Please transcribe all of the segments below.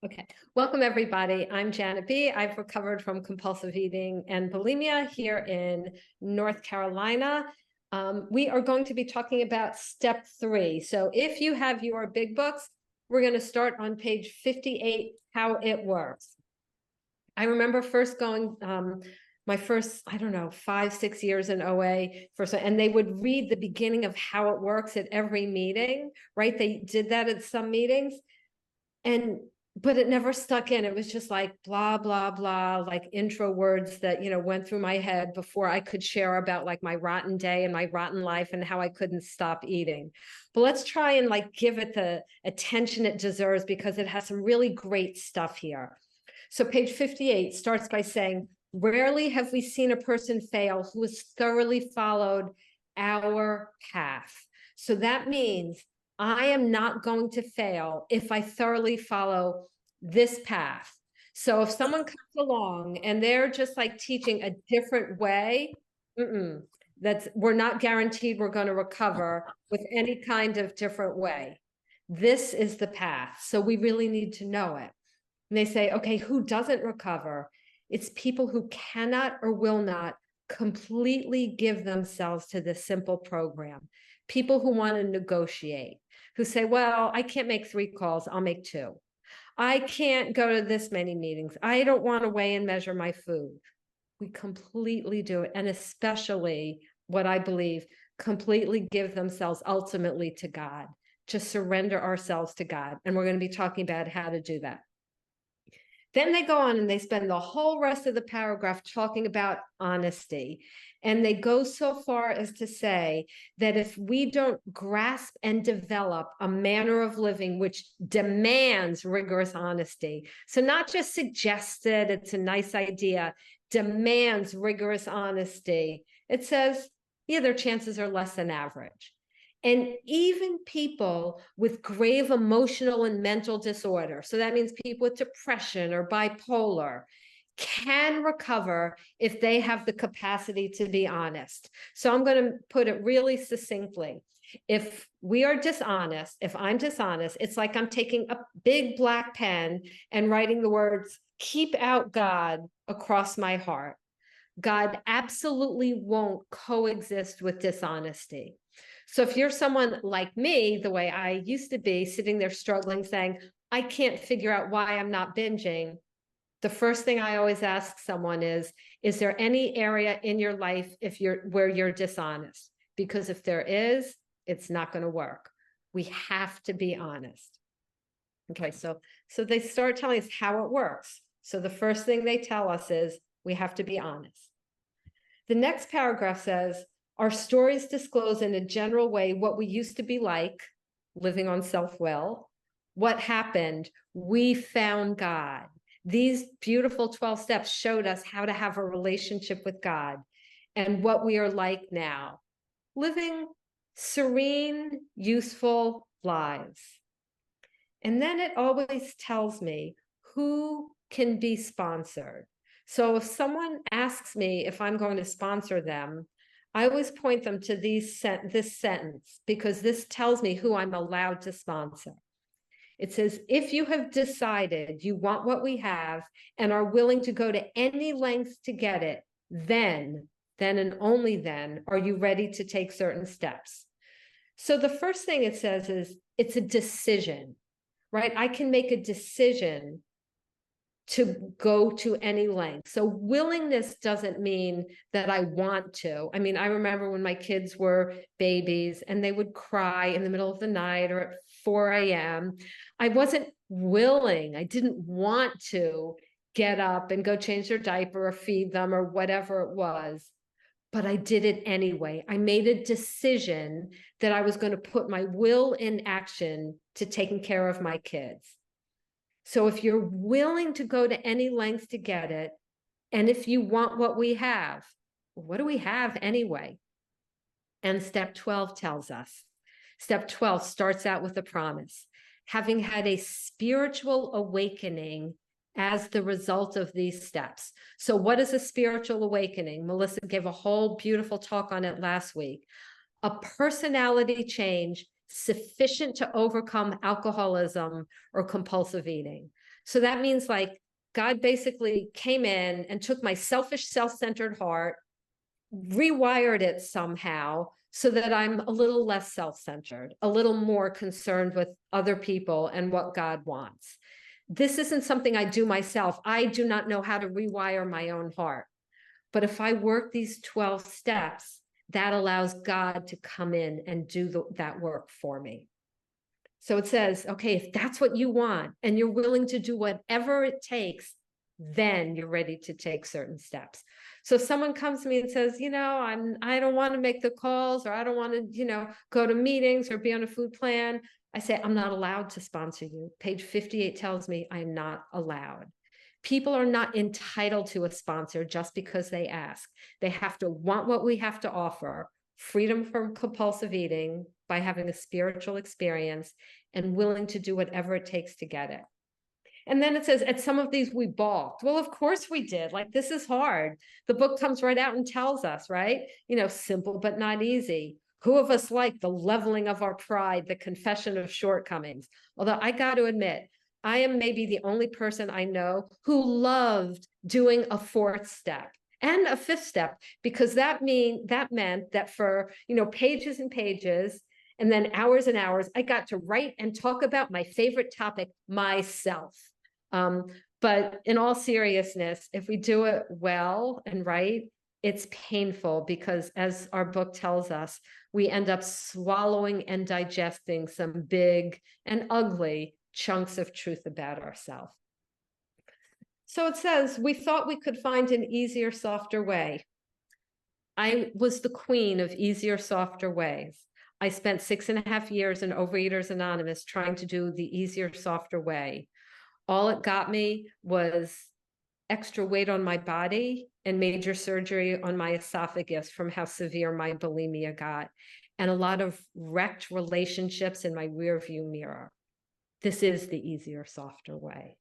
Okay. Welcome, everybody. I'm Janet B. I've recovered from compulsive eating and bulimia here in North Carolina. We are going to be talking about step 3. So if you have your big books, we're going to start on page 58, how it works. I remember first going, my first, 5, 6 years in OA, and they would read the beginning of how it works at every meeting, right? They did that at some meetings. But it never stuck in. It was just like blah, blah, blah, like intro words that, went through my head before I could share about like my rotten day and my rotten life and how I couldn't stop eating. But let's try and like give it the attention it deserves, because it has some really great stuff here. So page 58 starts by saying, rarely have we seen a person fail who has thoroughly followed our path. So that means I am not going to fail if I thoroughly follow this path. So if someone comes along and they're just like teaching a different way, we're not guaranteed we're going to recover with any kind of different way. This is the path. So we really need to know it. And they say, okay, who doesn't recover? It's people who cannot or will not completely give themselves to this simple program. People who want to negotiate, who say, well, I can't make 3 calls, I'll make 2. I can't go to this many meetings. I don't want to weigh and measure my food. We completely do it. And especially what I believe, completely give themselves ultimately to God, to surrender ourselves to God. And we're going to be talking about how to do that. Then they go on and they spend the whole rest of the paragraph talking about honesty. And they go so far as to say that if we don't grasp and develop a manner of living which demands rigorous honesty, so not just suggested, it's a nice idea, demands rigorous honesty, it says, yeah, their chances are less than average. And even people with grave emotional and mental disorder, so that means people with depression or bipolar, can recover if they have the capacity to be honest. So I'm going to put it really succinctly. If we are dishonest, if I'm dishonest, it's like I'm taking a big black pen and writing the words, keep out God, across my heart. God absolutely won't coexist with dishonesty. So if you're someone like me, the way I used to be, sitting there struggling, saying, I can't figure out why I'm not binging, the first thing I always ask someone is there any area in your life where you're dishonest? Because if there is, it's not going to work. We have to be honest. Okay, so they start telling us how it works. So the first thing they tell us is we have to be honest. The next paragraph says, our stories disclose in a general way what we used to be like, living on self-will. What happened? We found God. These beautiful 12 steps showed us how to have a relationship with God and what we are like now, living serene, useful lives. And then it always tells me who can be sponsored. So if someone asks me if I'm going to sponsor them, I always point them to this sentence, because this tells me who I'm allowed to sponsor. It says, if you have decided you want what we have and are willing to go to any lengths to get it, then and only then are you ready to take certain steps. So the first thing it says is it's a decision, right? I can make a decision to go to any length. So willingness doesn't mean that I want to. I mean, I remember when my kids were babies and they would cry in the middle of the night or at 4 a.m. I wasn't willing. I didn't want to get up and go change their diaper or feed them or whatever it was. But I did it anyway. I made a decision that I was going to put my will in action to taking care of my kids. So if you're willing to go to any length to get it, and if you want what we have, what do we have anyway? And step 12 tells us. Step 12 starts out with a promise. Having had a spiritual awakening as the result of these steps. So what is a spiritual awakening? Melissa gave a whole beautiful talk on it last week. A personality change sufficient to overcome alcoholism or compulsive eating. So that means like God basically came in and took my selfish, self-centered heart, rewired it somehow so that I'm a little less self-centered, a little more concerned with other people and what God wants. This isn't something I do myself. I do not know how to rewire my own heart. But if I work these 12 steps, that allows God to come in and do that work for me. So it says, okay, if that's what you want and you're willing to do whatever it takes, then you're ready to take certain steps. So someone comes to me and says, I don't want to make the calls, or I don't want to, go to meetings or be on a food plan. I say, I'm not allowed to sponsor you. Page 58 tells me I'm not allowed. People are not entitled to a sponsor just because they ask. They have to want what we have to offer: freedom from compulsive eating by having a spiritual experience, and willing to do whatever it takes to get it. And then it says, at some of these we balked. Well, of course we did. Like, this is hard. The book comes right out and tells us, right? Simple but not easy. Who of us like the leveling of our pride, the confession of shortcomings? Although I got to admit, I am maybe the only person I know who loved doing a fourth step and a fifth step, because that meant that for pages and pages and then hours and hours, I got to write and talk about my favorite topic, myself. But in all seriousness, if we do it well and right, it's painful, because as our book tells us, we end up swallowing and digesting some big and ugly chunks of truth about ourselves. So it says, we thought we could find an easier, softer way. I was the queen of easier, softer ways. I spent 6.5 years in Overeaters Anonymous trying to do the easier, softer way. All it got me was extra weight on my body and major surgery on my esophagus from how severe my bulimia got, and a lot of wrecked relationships in my rearview mirror. This is the easier, softer way.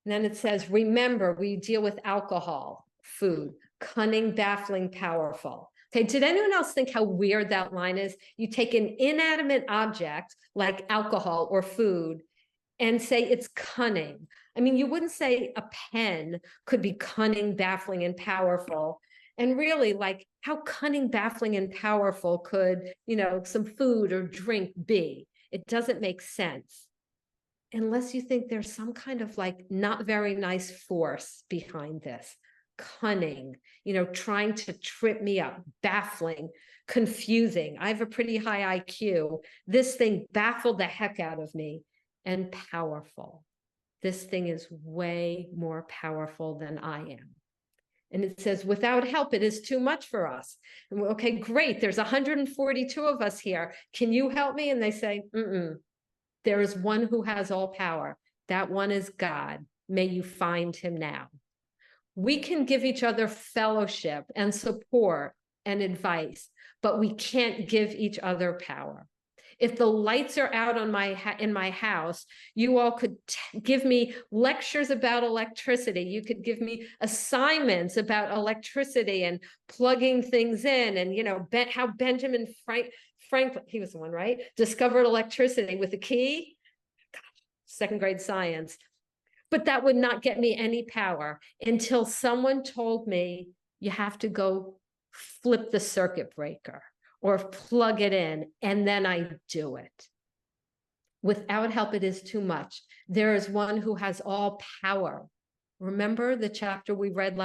And then it says, remember, we deal with alcohol, food, cunning, baffling, powerful. Okay, did anyone else think how weird that line is? You take an inanimate object like alcohol or food and say it's cunning. I mean, you wouldn't say a pen could be cunning, baffling, and powerful. And really, like, how cunning, baffling, and powerful could, some food or drink be? It doesn't make sense unless you think there's some kind of like not very nice force behind this. Cunning, trying to trip me up, baffling, confusing. I have a pretty high IQ. This thing baffled the heck out of me. And powerful. This thing is way more powerful than I am. And it says, without help, it is too much for us. And okay, great. There's 142 of us here. Can you help me? And they say, there is one who has all power. That one is God. May you find him now. We can give each other fellowship and support and advice, but we can't give each other power. If the lights are out on in my house, you all could give me lectures about electricity. You could give me assignments about electricity and plugging things in, and how Benjamin Franklin, he was the one, right? Discovered electricity with a key. Gosh, second grade science. But that would not get me any power until someone told me you have to go flip the circuit breaker or plug it in, and then I do it. Without help, it is too much. There is one who has all power. Remember the chapter we read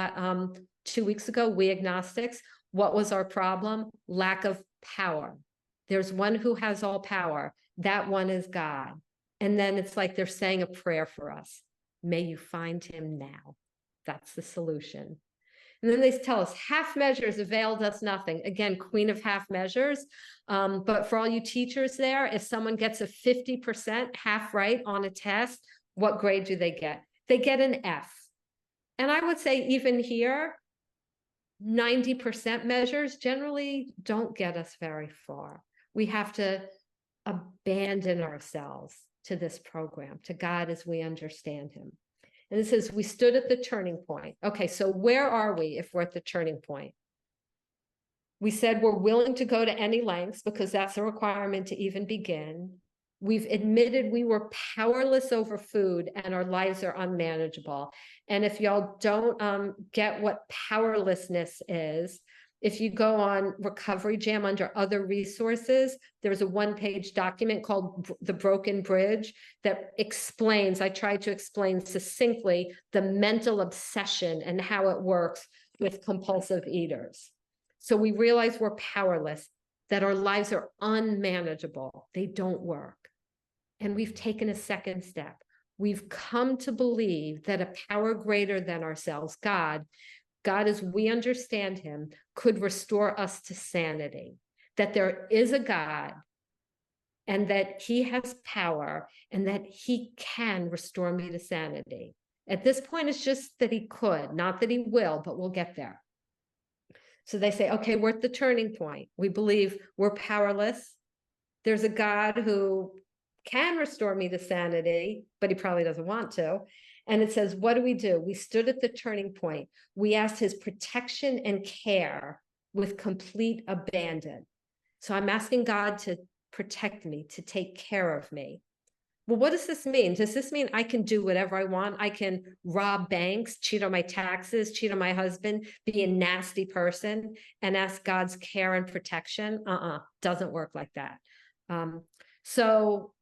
2 weeks ago, We Agnostics? What was our problem? Lack of power. There's one who has all power. That one is God. And then it's like they're saying a prayer for us. May you find him now. That's the solution. And then they tell us half measures availed us nothing. Again, queen of half measures. But for all you teachers there, if someone gets a 50% half right on a test, what grade do they get? They get an F. And I would say even here, 90% measures generally don't get us very far. We have to abandon ourselves to this program, to God as we understand him. And it says, we stood at the turning point. Okay, so where are we if we're at the turning point? We said we're willing to go to any lengths because that's a requirement to even begin. We've admitted we were powerless over food and our lives are unmanageable. And if y'all don't get what powerlessness is, if you go on Recovery Jam under other resources, there's a one-page document called The Broken Bridge that explains, I tried to explain succinctly, the mental obsession and how it works with compulsive eaters. So we realize we're powerless, that our lives are unmanageable. They don't work. And we've taken a second step. We've come to believe that a power greater than ourselves, God as we understand him, could restore us to sanity, that there is a God and that he has power and that he can restore me to sanity. At this point, it's just that he could, not that he will, but we'll get there. So they say, okay, we're at the turning point. We believe we're powerless. There's a God who can restore me to sanity, but he probably doesn't want to. And it says, what do? We stood at the turning point. We asked his protection and care with complete abandon. So I'm asking God to protect me, to take care of me. Well, what does this mean? Does this mean I can do whatever I want? I can rob banks, cheat on my taxes, cheat on my husband, be a nasty person, and ask God's care and protection? Doesn't work like that. So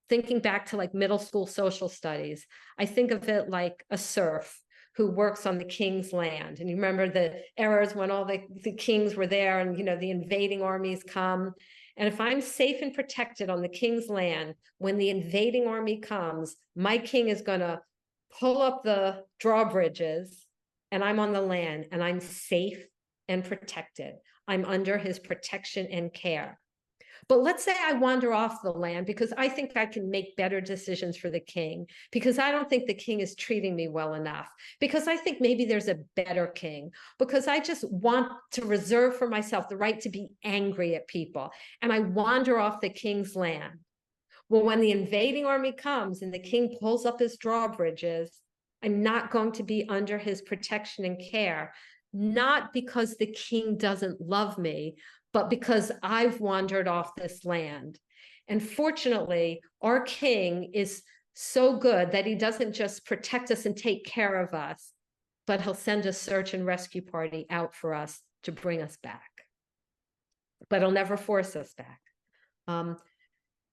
thinking back to like middle school social studies, I think of it like a serf who works on the king's land. And you remember the eras when all the kings were there and, the invading armies come. And if I'm safe and protected on the king's land, when the invading army comes, my king is going to pull up the drawbridges and I'm on the land and I'm safe and protected. I'm under his protection and care. But let's say I wander off the land because I think I can make better decisions for the king, because I don't think the king is treating me well enough, because I think maybe there's a better king, because I just want to reserve for myself the right to be angry at people, and I wander off the king's land. Well, when the invading army comes and the king pulls up his drawbridges, I'm not going to be under his protection and care, not because the king doesn't love me, but because I've wandered off this land. And fortunately, our king is so good that he doesn't just protect us and take care of us, but he'll send a search and rescue party out for us to bring us back. But he'll never force us back.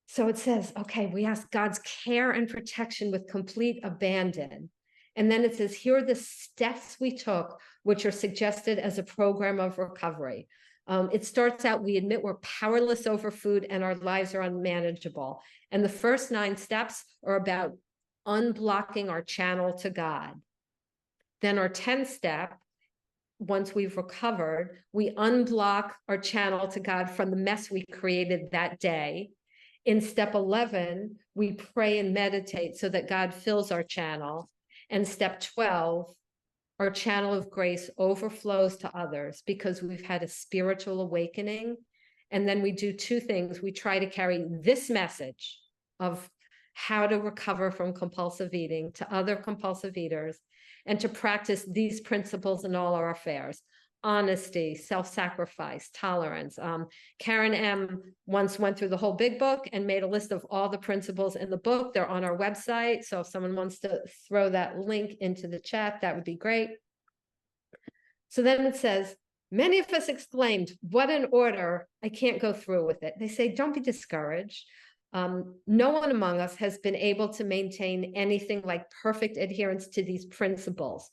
So it says, okay, we ask God's care and protection with complete abandon. And then it says, here are the steps we took, which are suggested as a program of recovery. It starts out, we admit we're powerless over food and our lives are unmanageable. And the first 9 steps are about unblocking our channel to God. Then our 10th step, once we've recovered, we unblock our channel to God from the mess we created that day. In step 11, we pray and meditate so that God fills our channel. And step 12, our channel of grace overflows to others because we've had a spiritual awakening. And then we do 2 things. We try to carry this message of how to recover from compulsive eating to other compulsive eaters and to practice these principles in all our affairs: honesty, self-sacrifice, tolerance. Karen M. once went through the whole big book and made a list of all the principles in the book. They're on our website. So if someone wants to throw that link into the chat, that would be great. So then it says, many of us exclaimed, what an order, I can't go through with it. They say, don't be discouraged. No one among us has been able to maintain anything like perfect adherence to these principles.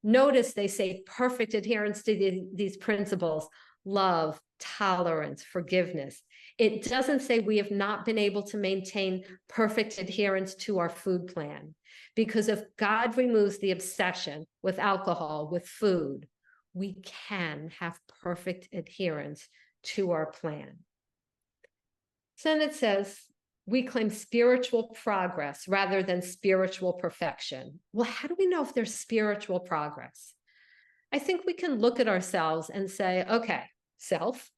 Notice they say perfect adherence to these principles: love, tolerance, forgiveness. It doesn't say we have not been able to maintain perfect adherence to our food plan, because if God removes the obsession with alcohol, with food, we can have perfect adherence to our plan. So then it says, we claim spiritual progress rather than spiritual perfection. Well, how do we know if there's spiritual progress? I think we can look at ourselves and say, okay, self,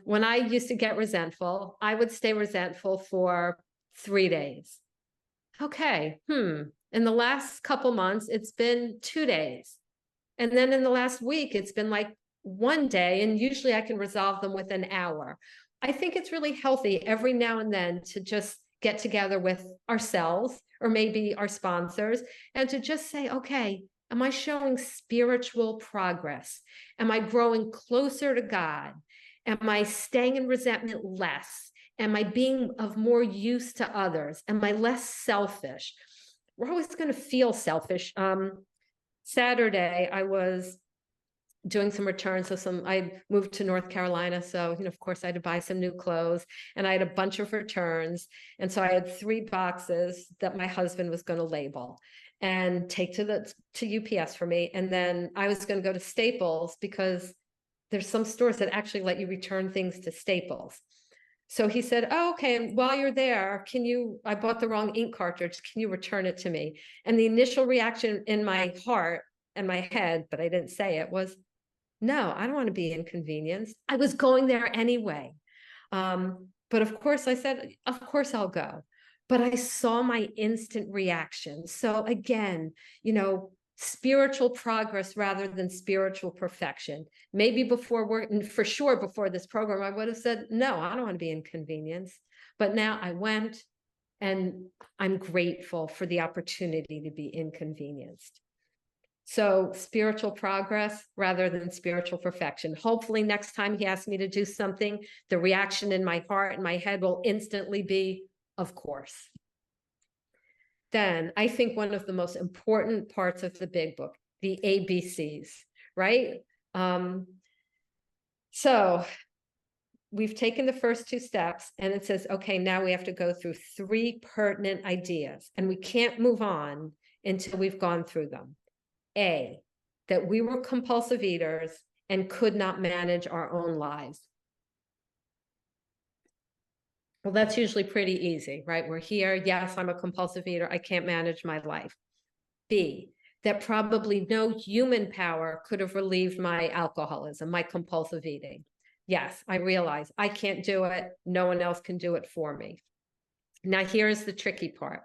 when I used to get resentful, I would stay resentful for 3 days. Okay, in the last couple months, it's been 2 days. And then in the last week, it's been like 1 day, and usually I can resolve them within an hour. I think it's really healthy every now and then to just get together with ourselves or maybe our sponsors and to just say, okay, am I showing spiritual progress? Am I growing closer to God? Am I staying in resentment less? Am I being of more use to others? Am I less selfish? We're always going to feel selfish. Saturday, I was doing some returns. I moved to North Carolina. So, of course I had to buy some new clothes and I had a bunch of returns. And so I had 3 boxes that my husband was going to label and take to UPS for me. And then I was going to go to Staples because there's some stores that actually let you return things to Staples. So he said, oh, okay, and while you're there, I bought the wrong ink cartridge. Can you return it to me? And the initial reaction in my heart and my head, but I didn't say it, was, no, I don't want to be inconvenienced. I was going there anyway. But of course I said, of course I'll go. But I saw my instant reaction. So again, spiritual progress rather than spiritual perfection. Maybe for sure before this program, I would have said, no, I don't want to be inconvenienced. But now I went, and I'm grateful for the opportunity to be inconvenienced. So spiritual progress rather than spiritual perfection. Hopefully next time he asks me to do something, the reaction in my heart and my head will instantly be, of course. Then I think one of the most important parts of the big book, the ABCs, right? So we've taken the first 2 steps and it says, okay, now we have to go through 3 pertinent ideas and we can't move on until we've gone through them. A, that we were compulsive eaters and could not manage our own lives. Well, that's usually pretty easy, right? We're here. Yes, I'm a compulsive eater. I can't manage my life. B, that probably no human power could have relieved my alcoholism, my compulsive eating. Yes, I realize I can't do it. No one else can do it for me. Now, here's the tricky part.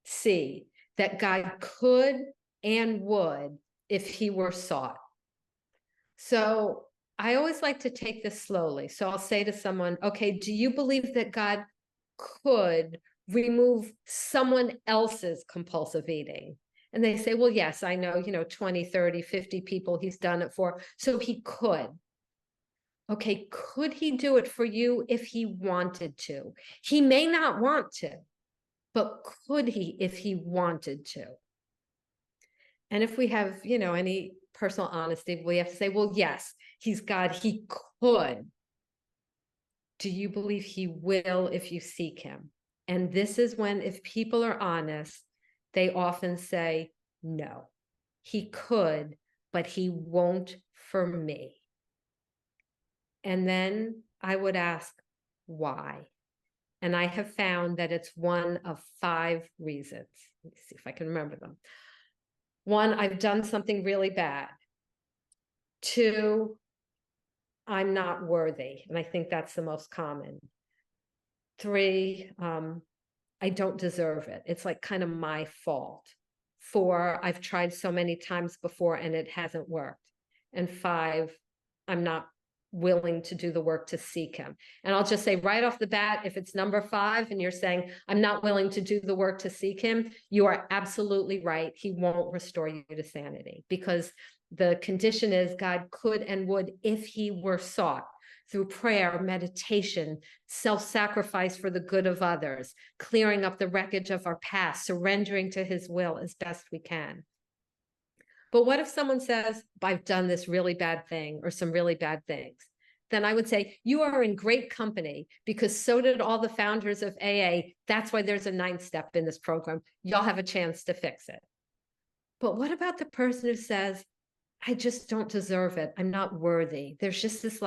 C, that God could and would if he were sought. So I always like to take this slowly. So I'll say to someone, okay, do you believe that God could remove someone else's compulsive eating? And they say, well, yes, I know, 20, 30, 50 people he's done it for. So he could. Okay, could he do it for you if he wanted to? He may not want to, but could he if he wanted to? And if we have, any personal honesty, we have to say, well, yes, he's God, he could. Do you believe he will if you seek him? And this is when, if people are honest, they often say, no, he could, but he won't for me. And then I would ask, why? And I have found that it's one of 5 reasons. Let me see if I can remember them. 1, I've done something really bad. 2, I'm not worthy. And I think that's the most common. 3, I don't deserve it. It's like kind of my fault. 4, I've tried so many times before and it hasn't worked. And 5, I'm not willing to do the work to seek him. And I'll just say right off the bat, if it's number 5 and you're saying, I'm not willing to do the work to seek him, you are absolutely right. He won't restore you to sanity, because the condition is God could and would if he were sought through prayer, meditation, self-sacrifice for the good of others, clearing up the wreckage of our past, surrendering to his will as best we can. But what if someone says, I've done this really bad thing or some really bad things? Then I would say, you are in great company, because so did all the founders of AA. That's why there's a 9th step in this program. Y'all have a chance to fix it. But what about the person who says, I just don't deserve it. I'm not worthy. There's just this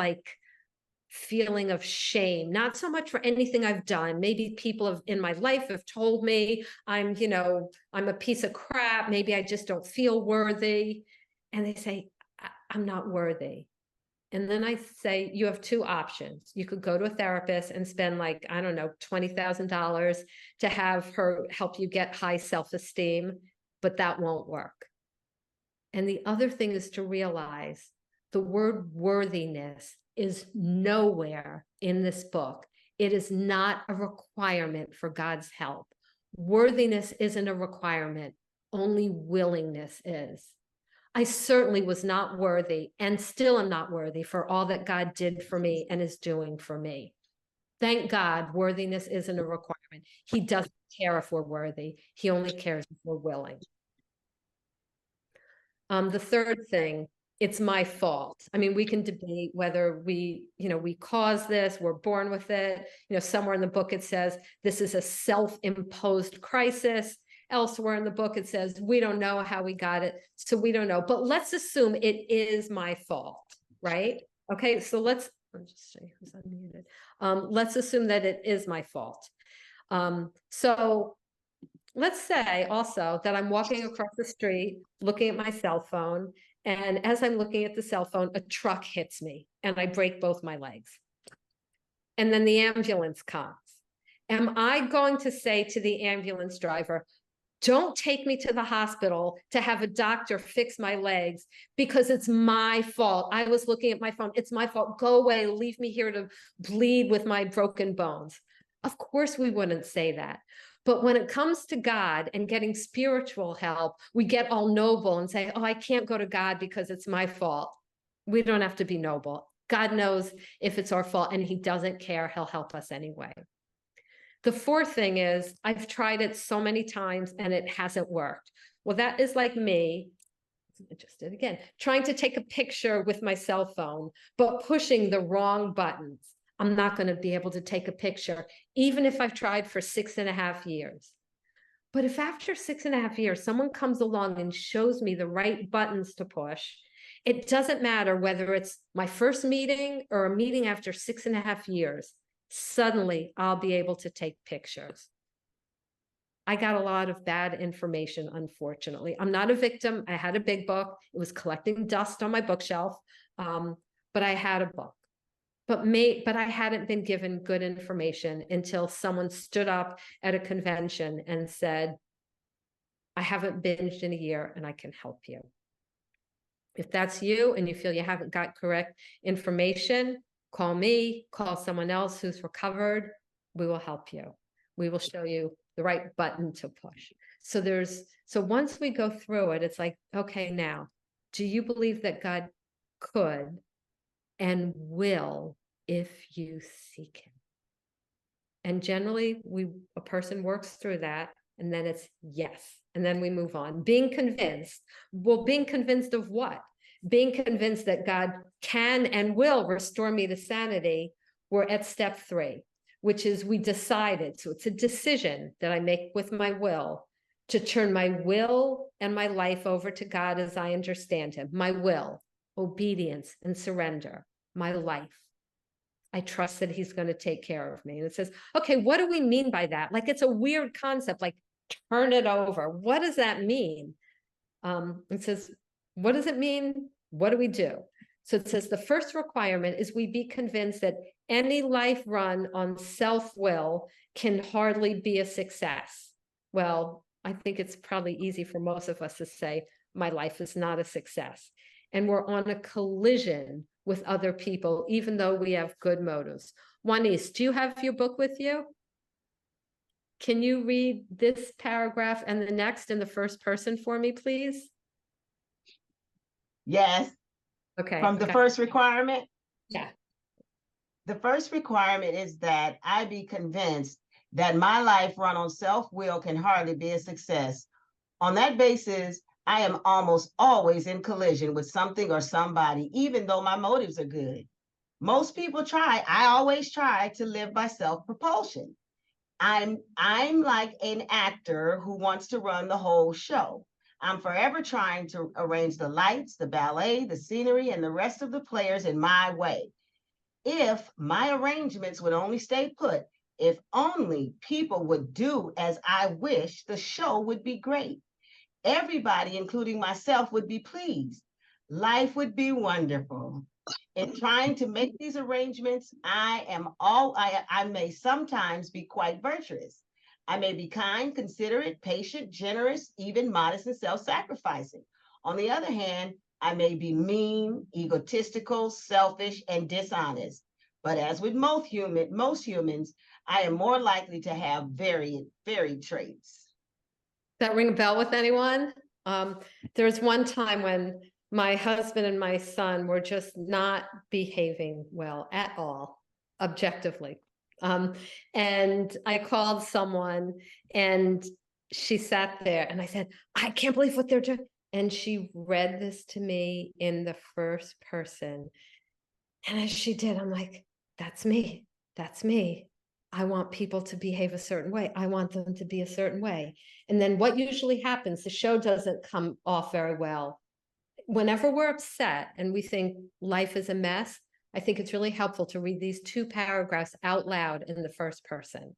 feeling of shame, not so much for anything I've done. Maybe people in my life have told me I'm a piece of crap. Maybe I just don't feel worthy. And they say, I'm not worthy. And then I say, you have 2 options. You could go to a therapist and spend $20,000 to have her help you get high self-esteem, but that won't work. And the other thing is to realize the word worthiness is nowhere in this book. It is not a requirement for God's help. Worthiness isn't a requirement. Only willingness is. I certainly was not worthy and still am not worthy for all that God did for me and is doing for me. Thank God, worthiness isn't a requirement. He doesn't care if we're worthy. He only cares if we're willing. The third thing, it's my fault. I mean, we can debate whether we caused this, we're born with it. Somewhere in the book it says this is a self-imposed crisis. Elsewhere in the book it says we don't know how we got it, so we don't know. But let's assume it is my fault, right? Okay, so let's just say who's unmuted. Let's assume that it is my fault. So let's say also that I'm walking across the street, looking at my cell phone, and as I'm looking at the cell phone, a truck hits me and I break both my legs. And then the ambulance comes. Am I going to say to the ambulance driver, don't take me to the hospital to have a doctor fix my legs because it's my fault. I was looking at my phone. It's my fault. Go away. Leave me here to bleed with my broken bones. Of course, we wouldn't say that. But when it comes to God and getting spiritual help, we get all noble and say, oh, I can't go to God because it's my fault. We don't have to be noble. God knows if it's our fault and he doesn't care. He'll help us anyway. The fourth thing is I've tried it so many times and it hasn't worked. Well, that is like me, I just did again, trying to take a picture with my cell phone, but pushing the wrong buttons. I'm not going to be able to take a picture, even if I've tried for 6.5 years. But if after 6.5 years, someone comes along and shows me the right buttons to push, it doesn't matter whether it's my first meeting or a meeting after 6.5 years. Suddenly I'll be able to take pictures. I got a lot of bad information, unfortunately. I'm not a victim. I had a big book. It was collecting dust on my bookshelf, but I had a book. But I hadn't been given good information until someone stood up at a convention and said, I haven't binged in a year and I can help you. If that's you and you feel you haven't got correct information, call me, call someone else who's recovered. We will help you. We will show you the right button to push. So once we go through it, it's like, okay, now, do you believe that God could and will if you seek him? And generally a person works through that and then it's yes. And then we move on. Being convinced. Well, being convinced of what? Being convinced that God can and will restore me to sanity. We're at step 3, which is we decided. So it's a decision that I make with my will to turn my will and my life over to God as I understand him. My will, obedience, and surrender. My life. I trust that he's going to take care of me. And it says, okay, what do we mean by that? Like, it's a weird concept, like turn it over. What does that mean? It says, what does it mean? What do we do? So it says the first requirement is we be convinced that any life run on self-will can hardly be a success. Well, I think it's probably easy for most of us to say, my life is not a success. And we're on a collision with other people, even though we have good motives. Juanice, do you have your book with you? Can you read this paragraph and the next in the first person for me, please? Yes. Okay. From the first requirement? Yeah. The first requirement is that I be convinced that my life run on self-will can hardly be a success. On that basis, I am almost always in collision with something or somebody, even though my motives are good. Most people try, I always try to live by self-propulsion. I'm like an actor who wants to run the whole show. I'm forever trying to arrange the lights, the ballet, the scenery, and the rest of the players in my way. If my arrangements would only stay put, if only people would do as I wish, the show would be great. Everybody, including myself, would be pleased. Life would be wonderful. In trying to make these arrangements, I may sometimes be quite virtuous. I may be kind, considerate, patient, generous, even modest and self-sacrificing. On the other hand, I may be mean, egotistical, selfish, and dishonest. But as with most humans, I am more likely to have varied traits. That ring a bell with anyone? There was one time when my husband and my son were just not behaving well at all, objectively. And I called someone and she sat there and I said, I can't believe what they're doing. And she read this to me in the first person. And as she did, I'm like, that's me. That's me. I want people to behave a certain way. I want them to be a certain way. And then what usually happens, the show doesn't come off very well. Whenever we're upset and we think life is a mess, I think it's really helpful to read these 2 paragraphs out loud in the first person.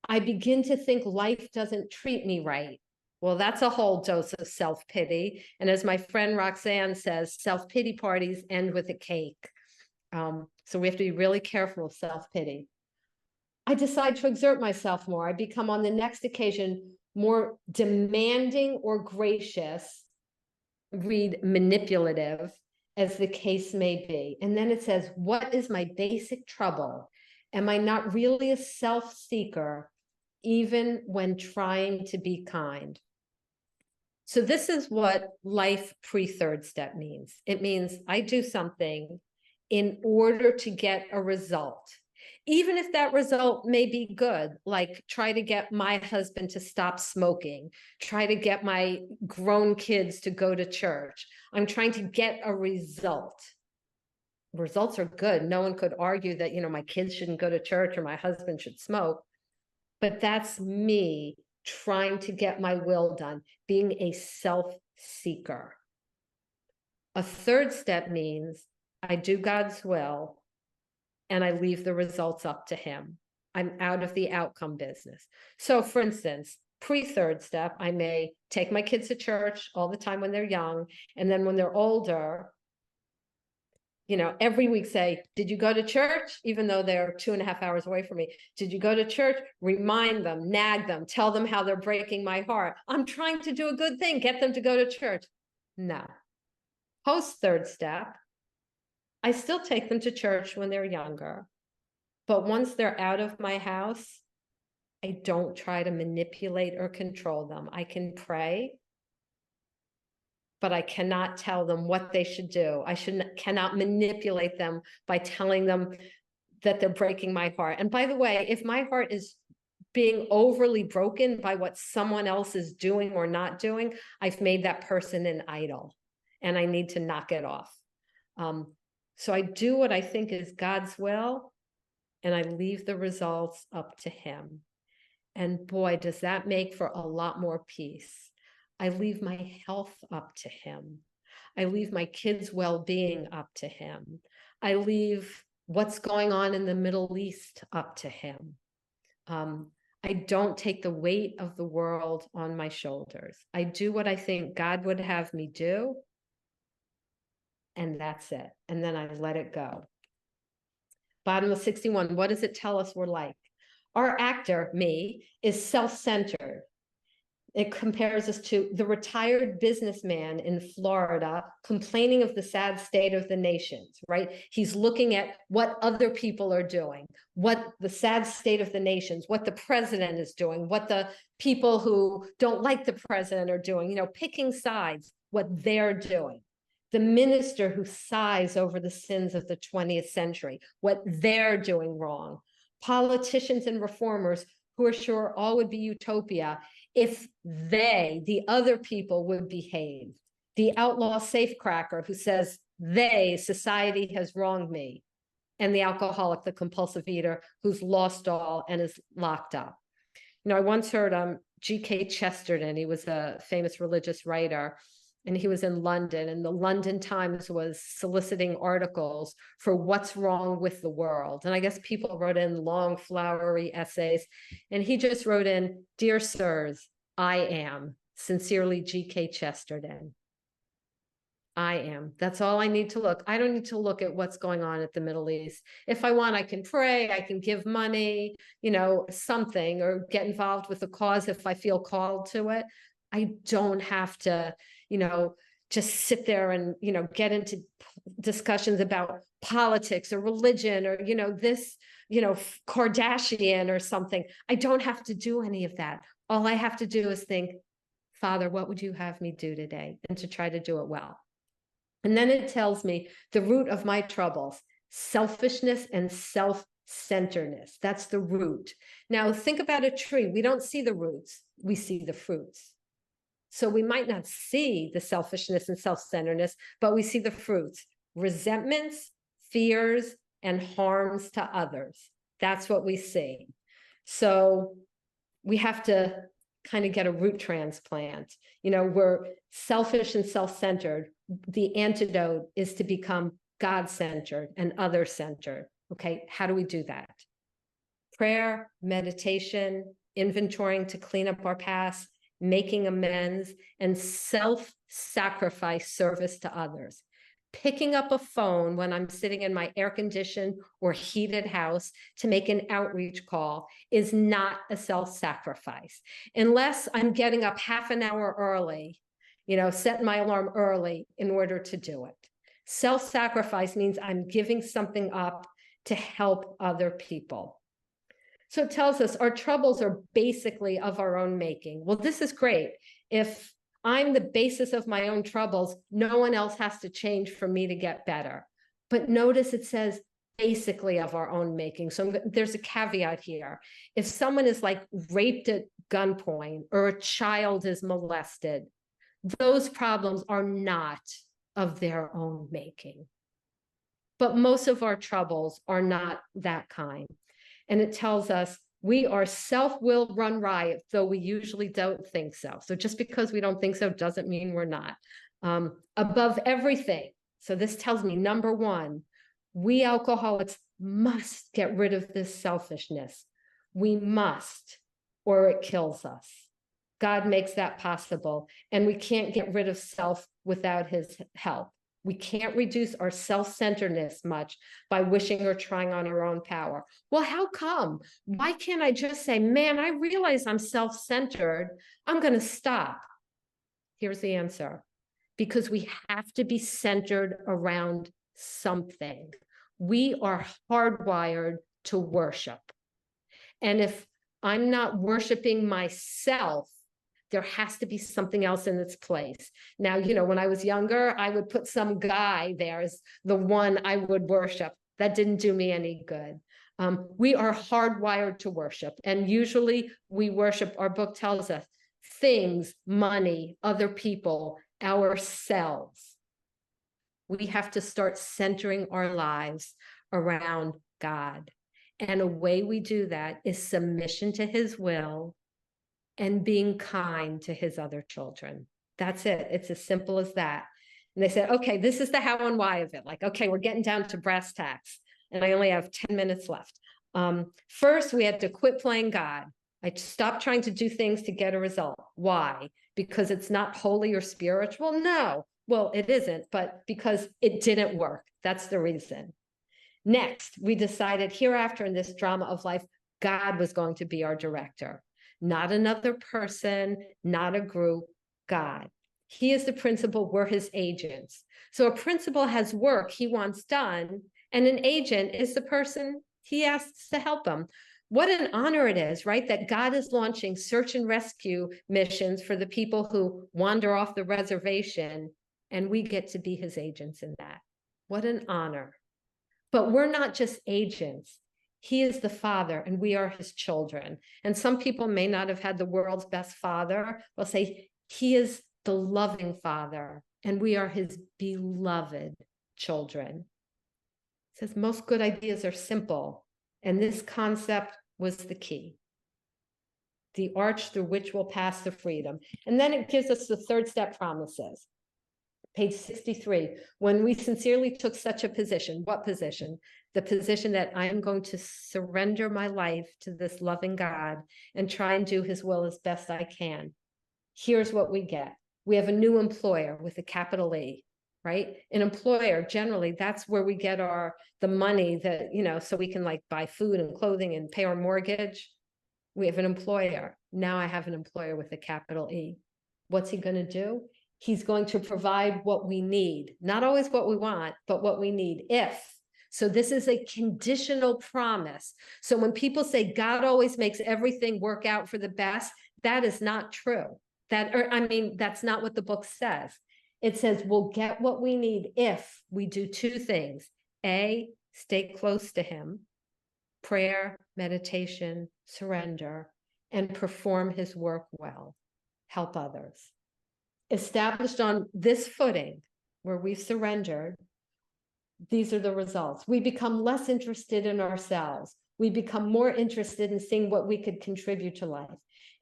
I begin to think life doesn't treat me right. Well, that's a whole dose of self-pity. And as my friend Roxanne says, self-pity parties end with a cake. So we have to be really careful of self-pity. I decide to exert myself more. I become on the next occasion more demanding or gracious, read manipulative, as the case may be. And then it says, what is my basic trouble? Am I not really a self-seeker, even when trying to be kind? So this is what life pre-third step means. It means I do something in order to get a result. Even if that result may be good, like try to get my husband to stop smoking, try to get my grown kids to go to church. I'm trying to get a result. Results are good. No one could argue that, my kids shouldn't go to church or my husband should smoke. But that's me trying to get my will done, being a self-seeker. A third step means I do God's will and I leave the results up to him. I'm out of the outcome business. So for instance, pre-third step, I may take my kids to church all the time when they're young. And then when they're older, every week say, did you go to church? Even though they're 2.5 hours away from me. Did you go to church? Remind them, nag them, tell them how they're breaking my heart. I'm trying to do a good thing, get them to go to church. No. Post third step, I still take them to church when they're younger. But once they're out of my house, I don't try to manipulate or control them. I can pray, but I cannot tell them what they should do. Cannot manipulate them by telling them that they're breaking my heart. And by the way, if my heart is being overly broken by what someone else is doing or not doing, I've made that person an idol and I need to knock it off. So I do what I think is God's will and I leave the results up to him. And boy, does that make for a lot more peace. I leave my health up to him. I leave my kids' well-being up to him. I leave what's going on in the Middle East up to him. I don't take the weight of the world on my shoulders. I do what I think God would have me do, and that's it. And then I let it go. Bottom of 61, what does it tell us we're like? Our actor, me, is self-centered. It compares us to the retired businessman in Florida complaining of the sad state of the nations, right? He's looking at what other people are doing, what the sad state of the nations, what the president is doing, what the people who don't like the president are doing, picking sides, what they're doing. The minister who sighs over the sins of the 20th century, what they're doing wrong. Politicians and reformers who are sure all would be utopia if they, the other people, would behave. The outlaw safecracker who says society has wronged me. And the alcoholic, the compulsive eater who's lost all and is locked up. I once heard G.K. Chesterton, he was a famous religious writer, and he was in London, and the London Times was soliciting articles for what's wrong with the world. And I guess people wrote in long, flowery essays, and he just wrote in, "Dear sirs, I am. Sincerely, G.K. Chesterton." I am. That's all I need to look. I don't need to look at what's going on at the Middle East. If I want, I can pray, I can give money, something, or get involved with a cause if I feel called to it. I don't have to, just sit there and, get into discussions about politics or religion or, this, Kardashian or something. I don't have to do any of that. All I have to do is think, Father, what would you have me do today? And to try to do it well. And then it tells me the root of my troubles, selfishness and self-centeredness. That's the root. Now think about a tree. We don't see the roots, we see the fruits. So we might not see the selfishness and self-centeredness, but we see the fruits, resentments, fears, and harms to others. That's what we see. So we have to kind of get a root transplant. We're selfish and self-centered. The antidote is to become God-centered and other-centered. Okay, how do we do that? Prayer, meditation, inventorying to clean up our past, making amends, and self-sacrifice service to others. Picking up a phone when I'm sitting in my air-conditioned or heated house to make an outreach call is not a self-sacrifice. Unless I'm getting up half an hour early, setting my alarm early in order to do it. Self-sacrifice means I'm giving something up to help other people. So it tells us our troubles are basically of our own making. Well, this is great. If I'm the basis of my own troubles, no one else has to change for me to get better. But notice it says basically of our own making. So there's a caveat here. If someone is like raped at gunpoint or a child is molested, those problems are not of their own making. But most of our troubles are not that kind. And it tells us we are self-will run riot, though we usually don't think so. So just because we don't think so doesn't mean we're not. Above everything. So this tells me, number one, we alcoholics must get rid of this selfishness. We must, or it kills us. God makes that possible. And we can't get rid of self without his help. We can't reduce our self-centeredness much by wishing or trying on our own power. Well, how come? Why can't I just say, man, I realize I'm self-centered. I'm going to stop. Here's the answer. Because we have to be centered around something. We are hardwired to worship. And if I'm not worshiping myself, there has to be something else in its place. Now, when I was younger, I would put some guy there as the one I would worship. That didn't do me any good. We are hardwired to worship. And usually we worship, our book tells us, things, money, other people, ourselves. We have to start centering our lives around God. And a way we do that is submission to his will and being kind to his other children. That's it. It's as simple as that. And they said, okay, this is the how and why of it. Like, okay, we're getting down to brass tacks. And I only have 10 minutes left. First, we had to quit playing God. I stopped trying to do things to get a result. Why? Because it's not holy or spiritual? No. Well, it isn't, but because it didn't work. That's the reason. Next, we decided hereafter in this drama of life, God was going to be our director. Not another person, not a group, God. He is the principal, we're his agents. So a principal has work he wants done, and an agent is the person he asks to help him. What an honor it is, right? That God is launching search and rescue missions for the people who wander off the reservation, and we get to be his agents in that. What an honor. But we're not just agents. He is the father and we are his children. And some people may not have had the world's best father. They'll say he is the loving father and we are his beloved children. It says most good ideas are simple. And this concept was the key. The arch through which we'll pass to freedom. And then it gives us the third step promises. Page 63, when we sincerely took such a position, what position? The position that I am going to surrender my life to this loving God and try and do his will as best I can. Here's what we get. We have a new employer with a capital E, right? An employer, generally, that's where we get the money that, so we can like buy food and clothing and pay our mortgage. We have an employer. Now I have an employer with a capital E. What's he going to do? He's going to provide what we need, not always what we want, but what we need if. So this is a conditional promise. So when people say God always makes everything work out for the best, that is not true. That's not what the book says. It says we'll get what we need if we do two things. A, stay close to him, prayer, meditation, surrender, and perform his work well, help others. Established on this footing where we've surrendered, these are the results. We become less interested in ourselves. We become more interested in seeing what we could contribute to life.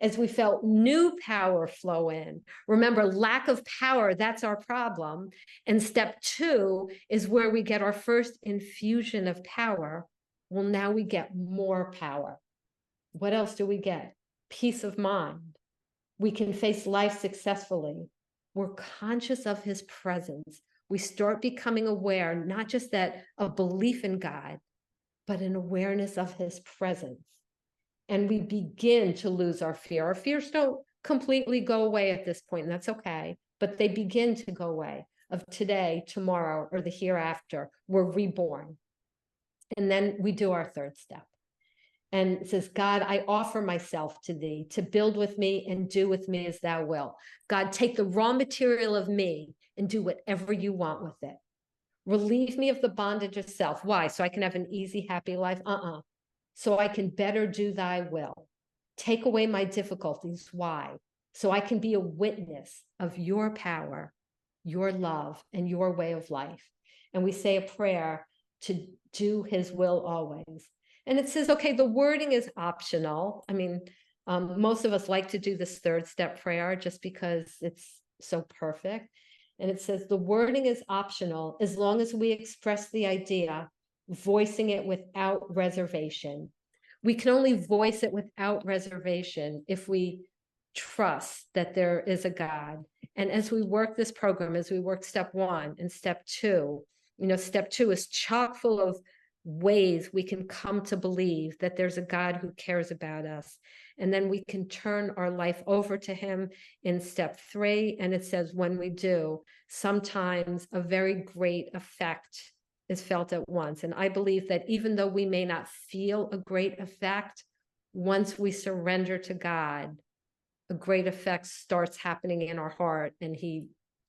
As we felt new power flow in, remember, lack of power, that's our problem. And step 2 is where we get our first infusion of power. Well, now we get more power. What else do we get? Peace of mind. We can face life successfully. We're conscious of his presence. We start becoming aware, not just that of belief in God, but an awareness of his presence. And we begin to lose our fear. Our fears don't completely go away at this point, and that's okay, but they begin to go away of today, tomorrow, or the hereafter. We're reborn. And then we do our third step. And it says, God, I offer myself to thee to build with me and do with me as thou wilt. God, take the raw material of me and do whatever you want with it. Relieve me of the bondage of self. Why? So I can have an easy, happy life? So I can better do thy will. Take away my difficulties. Why? So I can be a witness of your power, your love, and your way of life. And we say a prayer to do his will always. And it says, okay, the wording is optional. Most of us like to do this third step prayer just because it's so perfect. And it says the wording is optional as long as we express the idea, voicing it without reservation. We can only voice it without reservation if we trust that there is a God. And as we work this program, as we work step 1 and step 2, step 2 is chock full of ways we can come to believe that there's a God who cares about us. And then we can turn our life over to him in step 3. And it says, when we do, sometimes a very great effect is felt at once. And I believe that even though we may not feel a great effect, once we surrender to God, a great effect starts happening in our heart and he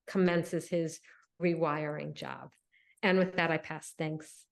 commences his rewiring job. And with that, I pass. Thanks.